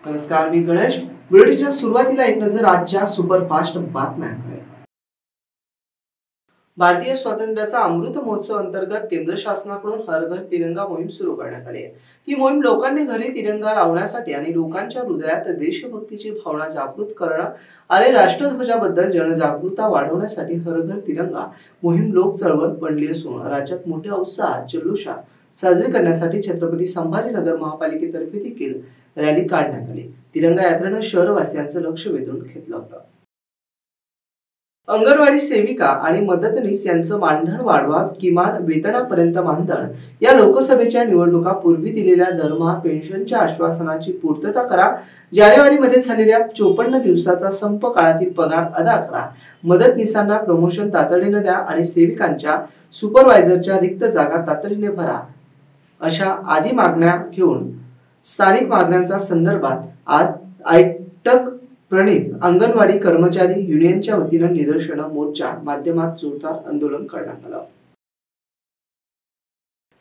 नमस्कार, मी गणेश. बुलेटिनच्या सुरुवातीला एक नजर आजच्या सुपरफास्ट बातम्यांकडे. भारतीय स्वातंत्र्याचा अमृत महोत्सव अंतर्गत केंद्र शासनाकडून हर घर तिरंगा मोहीम सुरू करण्यात आली आहे. ही मोहीम लोकांनी घरी तिरंगा लावण्यासाठी आणि लोकांच्या हृदयात देशभक्तीची भावना जागृत करणं आणि राष्ट्रध्वजाबद्दल जनजागृतता वाढवण्यासाठी हर घर तिरंगा मोहीम लोक चळवळ बनली असून राज्यात मोठ्या उत्साहात जल्लोषात साजरी करण्यासाठी छत्रपती संभाजीनगर महापालिकेतर्फे देखील रॅली काढण्यात आली. तिरंगा यात्रेनं शहरवासियांचं लक्ष वेधून घेतलं होतं. अंगणवाडी सेविका आणि मदतनीस यांचं मानधन वाढवा, किमान वेतनापर्यंत मानधन, या लोकसभेच्या निवडणुका पूर्वी दिलेल्या दरमहा पेन्शनच्या आश्वासनाची पूर्तता करा, जानेवारीमध्ये झालेल्या 54 दिवसाचा संप काळातील पगार अदा करा, मदतनीसांना प्रमोशन तातडीने द्या आणि सेविकांच्या सुपरवायझरच्या रिक्त जागा तातडीने भरा, अशा आदी मागण्या घेऊन स्थानिक मागण्यांच्या संदर्भात आज आयटक प्रणित अंगणवाडी कर्मचारी युनियनच्या वतीनं निदर्शनं, मोर्चा माध्यमात जोरदार आंदोलन करण्यात आलं.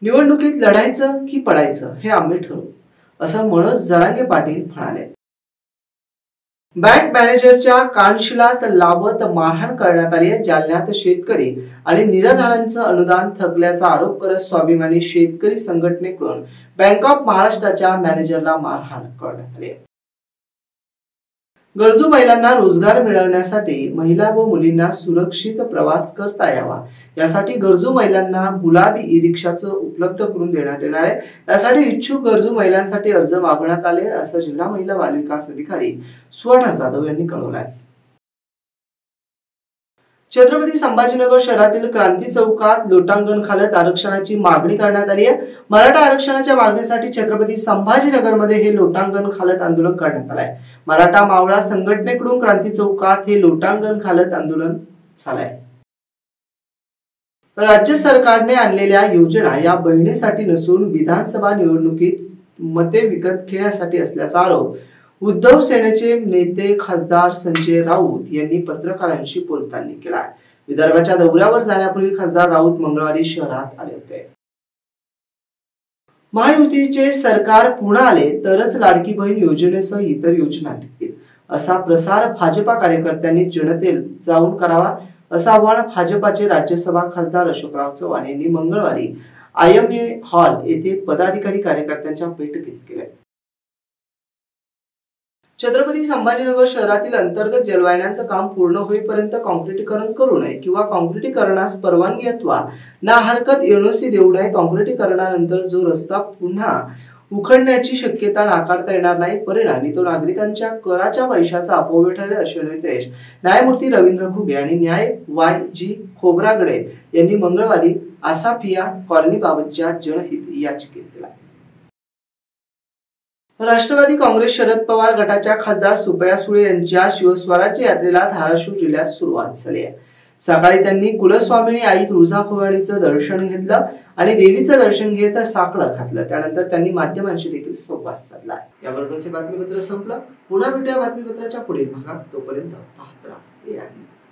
निवडणुकीत लढायचं की पडायचं हे आम्ही ठरवू, असं मनोज जरांगे पाटील म्हणाले. बँक मॅनेजरच्या कानशिलात लावत मारहाण करण्यात आली आहे. जालन्यात शेतकरी आणि निराधारांचं अनुदान थकल्याचा आरोप करत स्वाभिमानी शेतकरी संघटनेकडून बँक ऑफ महाराष्ट्राच्या मॅनेजरला मारहाण करण्यात आली. गरजू महिलांना रोजगार मिळवण्यासाठी महिला व मुलींना सुरक्षित प्रवास करता यावा यासाठी गरजू महिलांना गुलाबी ई रिक्षाचं उपलब्ध करून देण्यात येणार आहे. यासाठी इच्छुक गरजू महिलांसाठी अर्ज मागवण्यात आले, असं जिल्हा महिला बाल विकास अधिकारी सुवर्णा जाधव यांनी कळवलं आहे. छत्रपती संभाजीनगर शहरातील क्रांती चौकात लोटांगण घालत आरक्षणाची मागणी करण्यात आली आहे. मराठा आरक्षणाच्या मागणीसाठी छत्रपती संभाजीनगरमध्ये हे लोटांगण घालत आंदोलन करण्यात आलंय. मराठा मावळा संघटनेकडून क्रांती चौकात हे लोटांगण घालत आंदोलन झालंय. राज्य सरकारने आणलेल्या योजना या बहिणीसाठी नसून विधानसभा निवडणुकीत मते विकत घेण्यासाठी असल्याचा आरोप उद्धव सेनेचे नेते खासदार संजय राऊत यांनी पत्रकारांशी बोलताना केला. विदर्भाच्या दौऱ्यावर जाण्यापूर्वी खासदार राऊत मंगळवारी शहरात आले होते. महायुतीचे सरकार पुन्हा आले तरच लाडकी बहीण योजनेसह इतर योजना टिकतील, असा प्रसार भाजपा कार्यकर्त्यांनी जनतेला जाऊन करावा, असं आवाहन भाजपाचे राज्यसभा खासदार अशोकराव चव्हाण यांनी मंगळवारी IMA हॉल येथे पदाधिकारी कार्यकर्त्यांच्या बैठकीत केले. छत्रपती संभाजीनगर शहरातील अंतर्गत जलवाहिन्यांचं काम पूर्ण होईपर्यंत काँक्रिटीकरण करू नये किंवा काँक्रिटीकरणास परवानगी अथवा ना हरकत NOC देऊ नये. काँक्रिटीकरणानंतर जो रस्ता पुन्हा उखडण्याची शक्यता नाकारता येणार नाही, परिणामी तो नागरिकांच्या कराच्या पैशाचा अपव्यय ठरेल, असे निर्देश न्यायमूर्ती रवींद्र घुगे आणि न्याय YG खोब्रागडे यांनी मंगळवारी आसाफिया कॉलनीबाबतच्या जनहित याचिकेत दिला. राष्ट्रवादी काँग्रेस शरद पवार गटाच्या खासदार सुप्रिया सुळे यांच्या शिवस्वराज्य यात्रेला धाराशिव जिल्ह्यात सुरुवात झाली आहे. सकाळी त्यांनी कुलस्वामिनी आई तुळजाभवानीचं दर्शन घेतलं आणि देवीचं दर्शन घेत साकडं घातलं. त्यानंतर त्यांनी माध्यमांशी देखील संवाद साधला. याबरोबरचे बातमीपत्र संपलं. पुन्हा भेटूया बातमीपत्राच्या पुढील भागात. तोपर्यंत पाहत राहा.